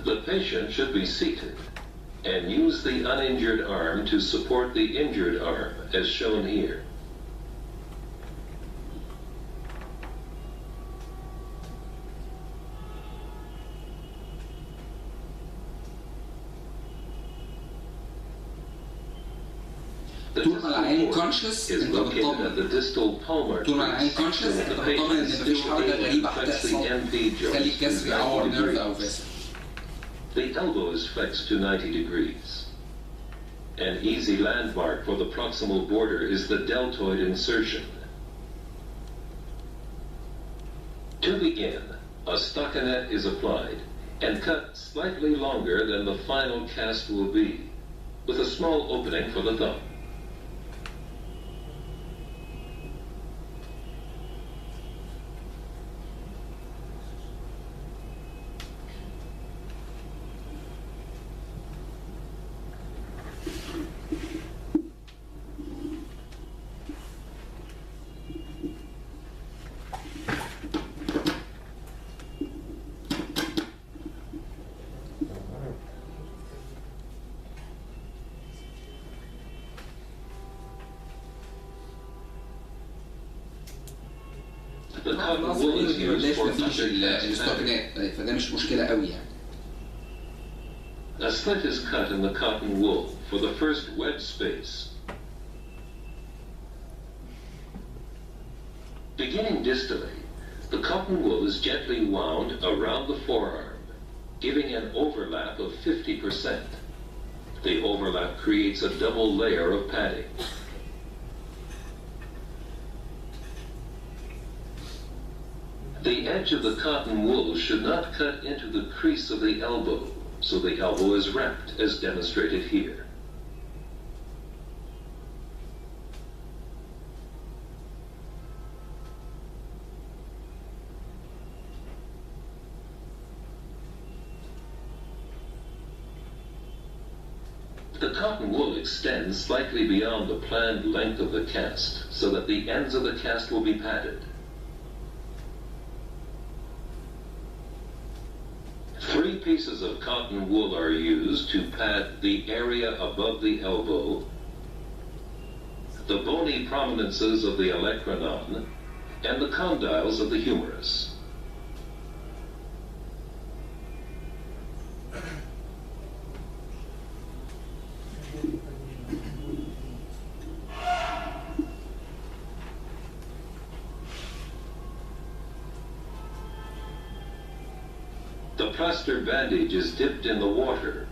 The patient should be seated and use the uninjured arm to support the injured arm, as shown here. طول ما العين كونشس انت بتطمن. طول ما العين كونشس انت بتطمن ان مفيش حاجه غريبه هتحصل تخلي الجسر يعور نيرف او فيسل. The elbow is flexed to 90 degrees. An easy landmark for the proximal border is the deltoid insertion. To begin, a stockinette is applied and cut slightly longer than the final cast will be, with a small opening for the thumb. مفيش الاستوكنات فده مش مشكلة قوي يعني. A slit is cut in the cotton wool for the first wedge space. Beginning distally, the cotton wool is gently wound around the forearm, giving an overlap of 50%. The overlap creates a double layer of padding. The edge of the cotton wool should not cut into the crease of the elbow, so the elbow is wrapped as demonstrated here. The cotton wool extends slightly beyond the planned length of the cast, so that the ends of the cast will be padded. 3 pieces of cotton wool are used to pad the area above the elbow, the bony prominences of the olecranon, and the condyles of the humerus. The plaster bandage is dipped in the water.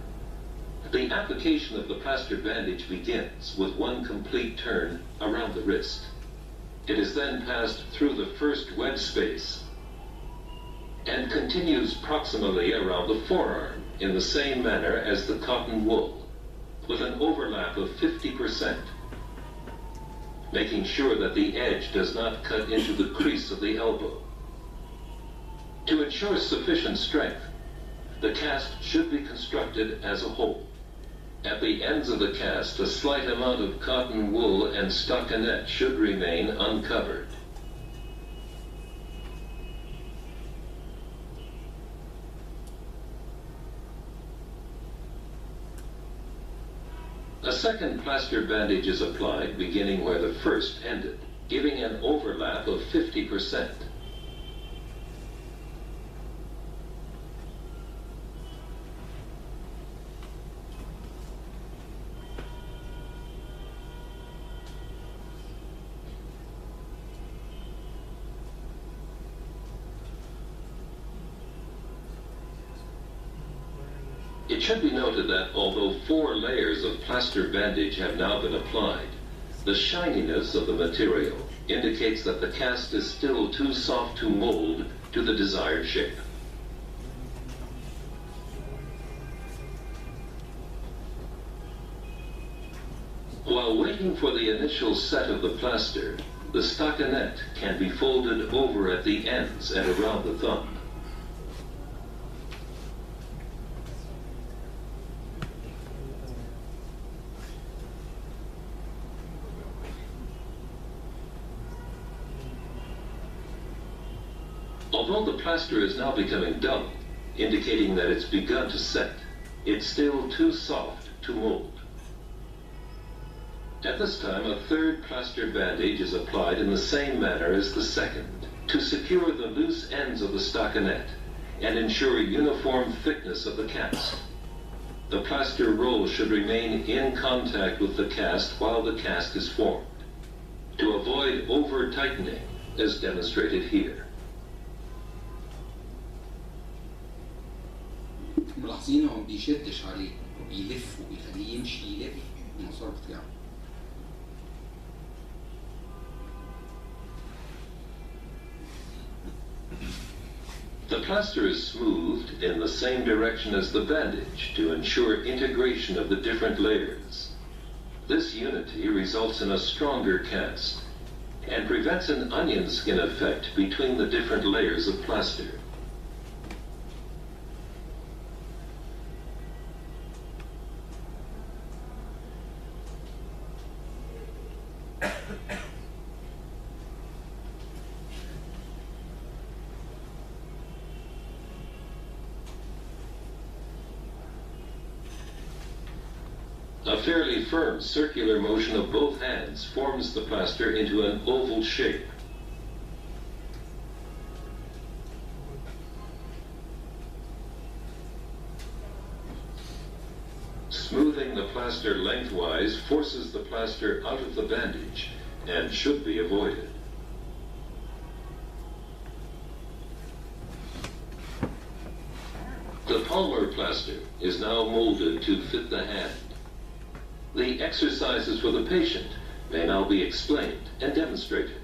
The application of the plaster bandage begins with one complete turn around the wrist. It is then passed through the first wedge space and continues proximally around the forearm in the same manner as the cotton wool, with an overlap of 50%, making sure that the edge does not cut into the crease of the elbow. To ensure sufficient strength, the cast should be constructed as a whole. At the ends of the cast, a slight amount of cotton wool and stockinette should remain uncovered. A second plaster bandage is applied beginning where the first ended, giving an overlap of 50%. It should be noted that although 4 layers of plaster bandage have now been applied, the shininess of the material indicates that the cast is still too soft to mold to the desired shape. While waiting for the initial set of the plaster, the stockinette can be folded over at the ends and around the thumb. Although the plaster is now becoming dull, indicating that it's begun to set. It's still too soft to mold. At this time, a third plaster bandage is applied in the same manner as the second to secure the loose ends of the stockinette and ensure uniform thickness of the cast. The plaster roll should remain in contact with the cast while the cast is formed, to avoid over-tightening, as demonstrated here. ملاحظين هو ما بيشدش عليه، هو بيلف وبيخليه يمشي يلف المسار بتاعه. The plaster is smoothed in the same direction as the bandage to ensure integration of the different layers. This unity results in a stronger cast and prevents an onion skin effect between the different layers of plaster. A fairly firm circular motion of both hands forms the plaster into an oval shape. Smoothing the plaster lengthwise forces the plaster out of the bandage and should be avoided. The palmar plaster is now molded to fit the hand. The exercises for the patient may now be explained and demonstrated.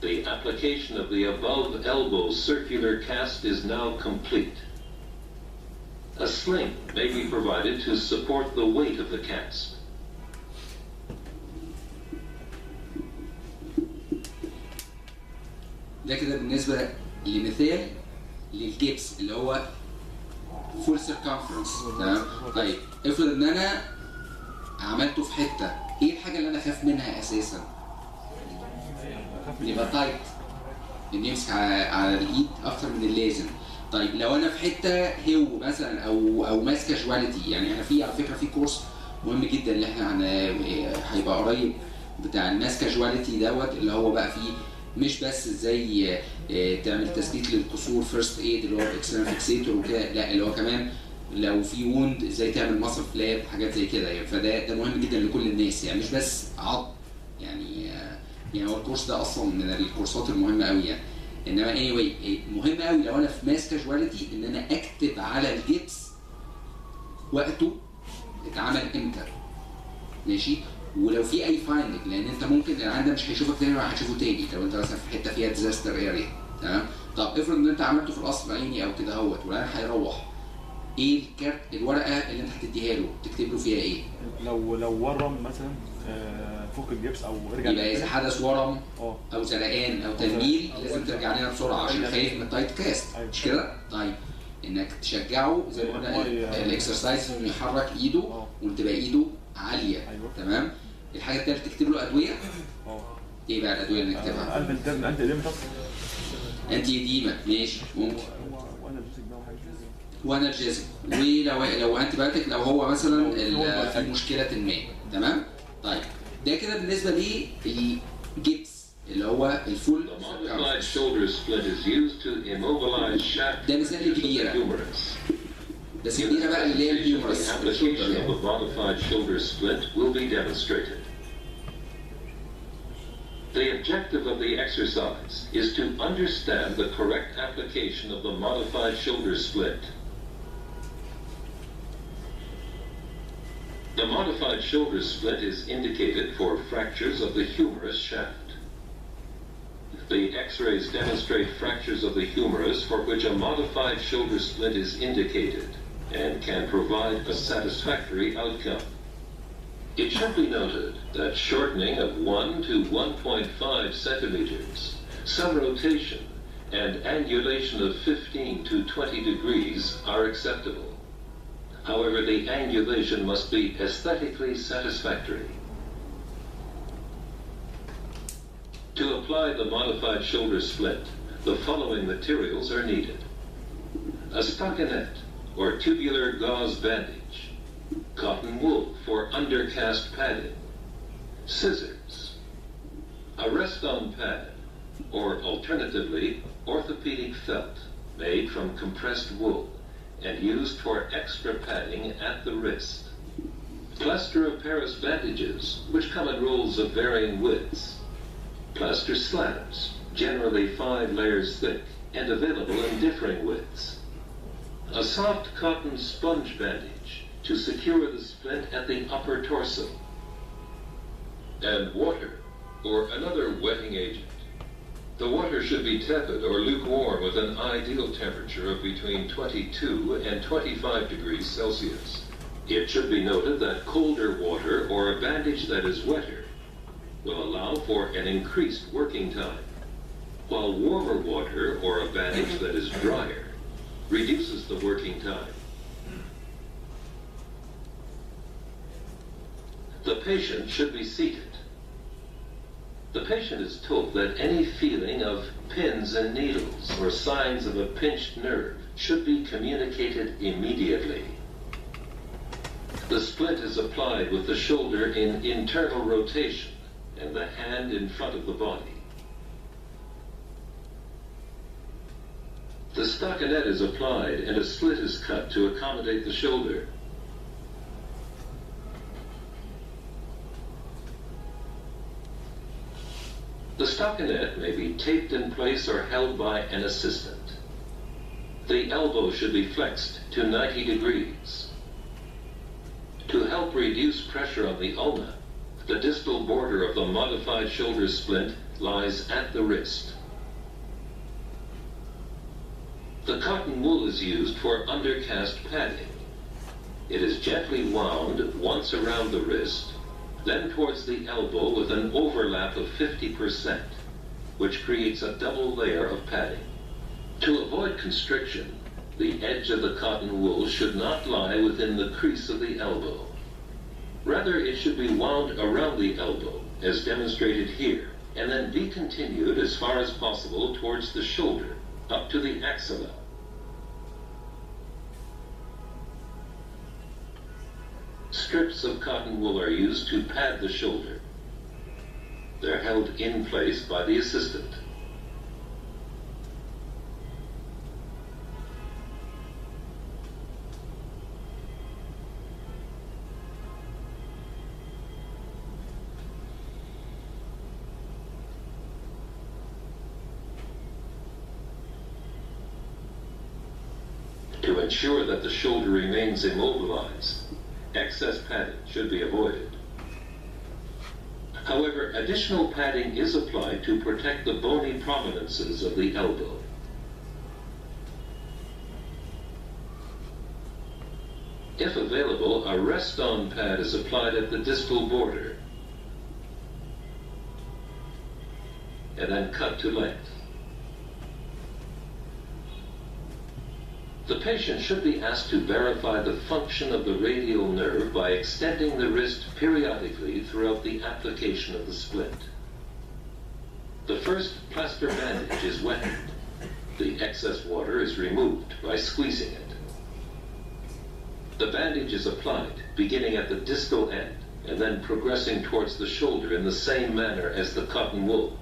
The application of the above elbow circular cast is now complete. A sling may be provided to support the weight of the cast. ده كده بالنسبة لمثال للجبس اللي هو full circumference. تمام؟ طيب افرض ان انا عملته في حتة، ايه الحاجة اللي انا خاف منها اساسا؟ يبقى تايت، ان يمسك على الايد اكتر من اللازم. طيب لو انا في حتة هو مثلا او ماس كاجواليتي، يعني احنا في على فكرة في كورس مهم جدا اللي احنا هيبقى قريب بتاع الماس كاجواليتي دوت، اللي هو بقى فيه مش بس ازاي تعمل تثبيت للكسور فيرست ايد اللي هو اكسترنال فيكسيتور وكده، لا اللي هو كمان لو في ووند ازاي تعمل ماسل فلاب حاجات زي كده يعني. فده مهم جدا لكل الناس يعني، مش بس عض يعني. هو الكورس ده اصلا من الكورسات المهمه قوي يعني. انما anyway مهم قوي لو انا في ماس كاجواليتي ان انا اكتب على الجبس وقته اتعمل امتى، ماشي؟ ولو في اي فايندنج، لان انت ممكن العيان ده مش هيشوفك تاني ولا هتشوفه تاني لو انت مثلا في حته فيها ديزاستر اريا. تمام؟ طب افرض ان انت عملته في القصر العيني او كده اهوت والعيان هيروح، ايه الورقه اللي انت هتديها له تكتب له فيها ايه؟ لو ورم مثلا فك الجبس او رجع، يبقى اذا حدث ورم او زرقان او تنميل لازم ترجع لنا بسرعه عشان خايف من التايت كاست، مش كده؟ طيب انك تشجعه زي ما قلنا الاكسرسايز انه يحرك ايده وتبقى ايده عاليه. تمام؟ الحاجه الثالثه تكتب له ادويه. ايه بقى الادويه اللي نكتبها؟ انت اديمه انت اديمه، ماشي ممكن. وانرجيزك، ولو انت بايوتيك لو هو مثلا في مشكله ما. تمام؟ طيب ده كده بالنسبه للجبس اللي هو الفول. ده مثال الكبيره. بس الكبيره بقى اللي هي الهيومرس. The objective of the exercise is to understand the correct application of the modified shoulder splint. The modified shoulder splint is indicated for fractures of the humerus shaft. The X-rays demonstrate fractures of the humerus for which a modified shoulder splint is indicated and can provide a satisfactory outcome. It should be noted that shortening of 1 to 1.5 centimeters, some rotation, and angulation of 15 to 20 degrees are acceptable. However, the angulation must be aesthetically satisfactory. To apply the modified shoulder splint, the following materials are needed: a stockinette or tubular gauze bandage, cotton wool for undercast padding, scissors, a rest-on pad, or alternatively orthopedic felt made from compressed wool and used for extra padding at the wrist, plaster of Paris bandages, which come in rolls of varying widths, plaster slabs, generally 5 layers thick and available in differing widths, a soft cotton sponge bandage to secure the splint at the upper torso, and water or another wetting agent. The water should be tepid or lukewarm with an ideal temperature of between 22 and 25 degrees Celsius. It should be noted that colder water or a bandage that is wetter will allow for an increased working time, while warmer water or a bandage that is drier reduces the working time. The patient should be seated. The patient is told that any feeling of pins and needles or signs of a pinched nerve should be communicated immediately. The splint is applied with the shoulder in internal rotation and the hand in front of the body. The stockinette is applied and a slit is cut to accommodate the shoulder. The stockinette may be taped in place or held by an assistant. The elbow should be flexed to 90 degrees. To help reduce pressure on the ulna, the distal border of the modified shoulder splint lies at the wrist. The cotton wool is used for undercast padding. It is gently wound once around the wrist, then towards the elbow with an overlap of 50%, which creates a double layer of padding. To avoid constriction, the edge of the cotton wool should not lie within the crease of the elbow. Rather, it should be wound around the elbow, as demonstrated here, and then be continued as far as possible towards the shoulder, up to the axilla. Strips of cotton wool are used to pad the shoulder. They're held in place by the assistant. To ensure that the shoulder remains immobilized, excess padding should be avoided. However, additional padding is applied to protect the bony prominences of the elbow. If available, a rest-on pad is applied at the distal border and then cut to length. The patient should be asked to verify the function of the radial nerve by extending the wrist periodically throughout the application of the splint. The first plaster bandage is wetted. The excess water is removed by squeezing it. The bandage is applied, beginning at the distal end and then progressing towards the shoulder in the same manner as the cotton wool.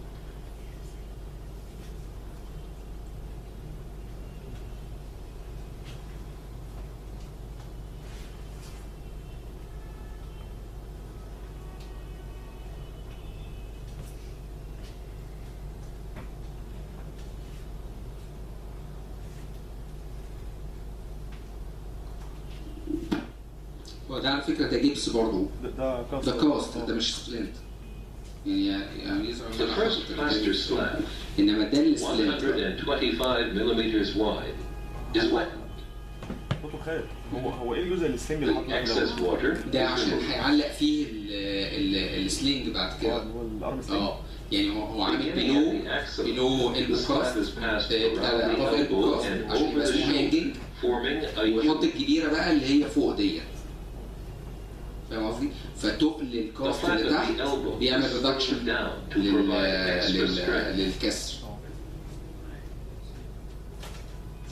وده على فكره ده جيبس برضه ده كاست ده مش سبلنت يعني يظهر The first plaster slab, انما ده السبلنت 125 millimeters wide, is wetted. دكتور خالد هو ايه الجزء السلنج اللي حاطه Excess water ده عشان هيعلق فيه السلينج بعد كده يعني هو عامل بلو البوكاست بتاع الاباف البوكاست عشان يبقى اسمه هانجنج forming a ويحط U. الجبيره بقى اللي هي فوق ديت. فاهم قصدي؟ فتقل الكاست اللي تحت بيعمل ريدكشن للكسر.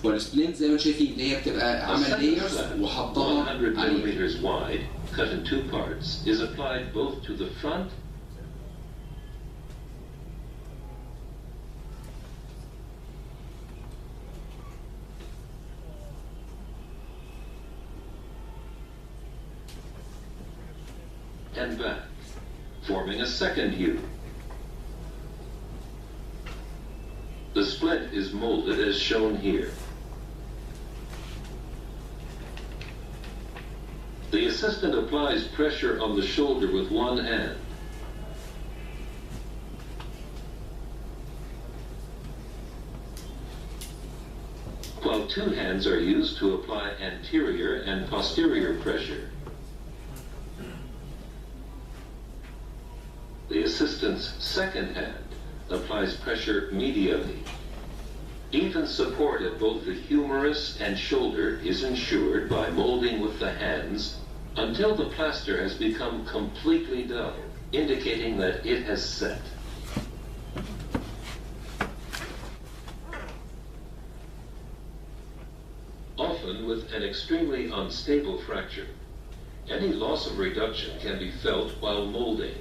والسبلنت زي ما انتم شايفين اللي هي بتبقى عمل layers وحطها 100 عليه. millimeters wide, cut in 2 parts, is applied both to the front and back, forming a second U. The splint is molded as shown here. The assistant applies pressure on the shoulder with one hand. While 2 hands are used to apply anterior and posterior pressure. The assistant's second hand applies pressure medially. Even support at both the humerus and shoulder is ensured by molding with the hands until the plaster has become completely dull, indicating that it has set. Often with an extremely unstable fracture, any loss of reduction can be felt while molding.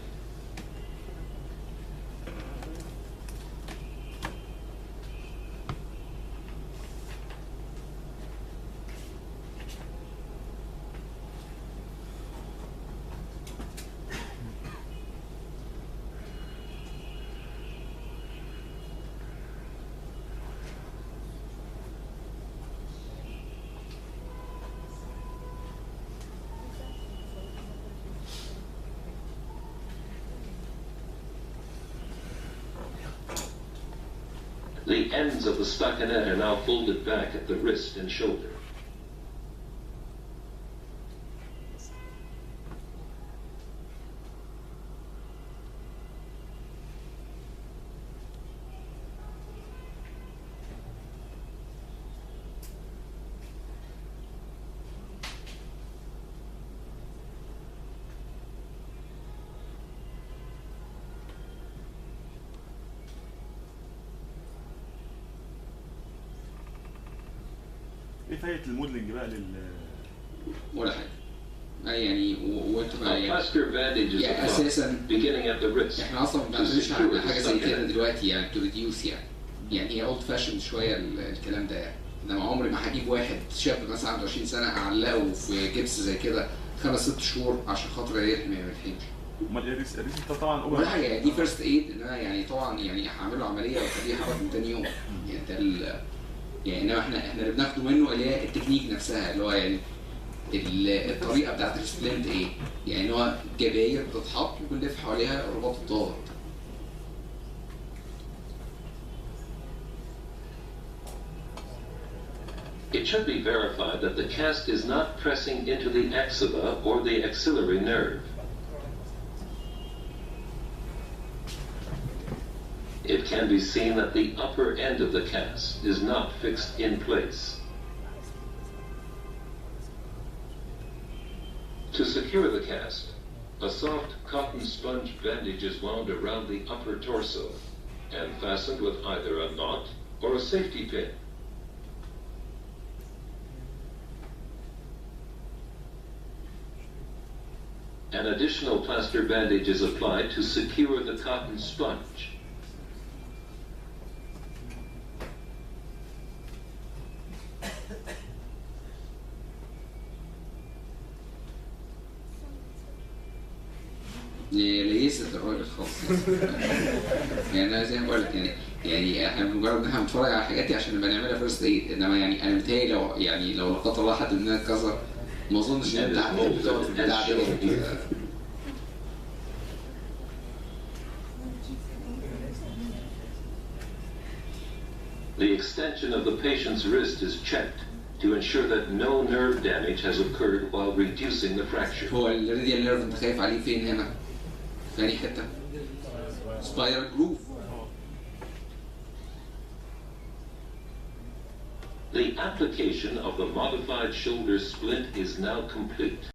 The ends of the stockinette are now folded back at the wrist and shoulder. ايه فايده الموديلنج بقى ولا حاجه. يعني وانت بقى A Pastor Bandage is يعني applied, اساسا beginning at the wrist. احنا اصلا ما بنعتمدش على حاجه زي كده دلوقتي يعني تو ريديوس يعني هي اولد فاشن شويه الكلام ده يعني. انما عمري ما هجيب واحد شاب مثلا عنده 20 سنه اعلقه في جبس زي كده 5-6 شهور عشان خاطر يرحم ما يرحمش. امال ايه الريسك طبعا ولا حاجه يعني دي فيرست ايد ان انا يعني طبعا يعني هعمل له عمليه واخليه يحرك من تاني يوم يعني ده يعني انما احنا اللي بناخده منه اللي هي التكنيك نفسها اللي هو يعني الطريقه بتاعت السبلنت ايه؟ يعني هو جباير بتتحط وبنلف حواليها رباط الضغط. It should be verified that the cast is not pressing into the axilla or the axillary nerve. It can be seen that the upper end of the cast is not fixed in place. To secure the cast, a soft cotton sponge bandage is wound around the upper torso and fastened with either a knot or a safety pin. An additional plaster bandage is applied to secure the cotton sponge. ليست الراجل خالص يعني انا زي ما بقول لك يعني احنا بمجرد ان احنا بنتفرج على الحاجات دي عشان نبقى نعملها فيرست ايد. انما يعني انا متهيألي لو لا قدر الله حد مننا اتكسر ما اظنش ان انت هتقعد في البتاع دي. The extension of the patient's wrist is checked to ensure that no nerve damage has occurred while reducing the fracture. هو الراديال نيرف انت خايف عليه فين هنا؟ في أي حتة؟ سبايرال جروف. The application of the modified shoulder splint is now complete.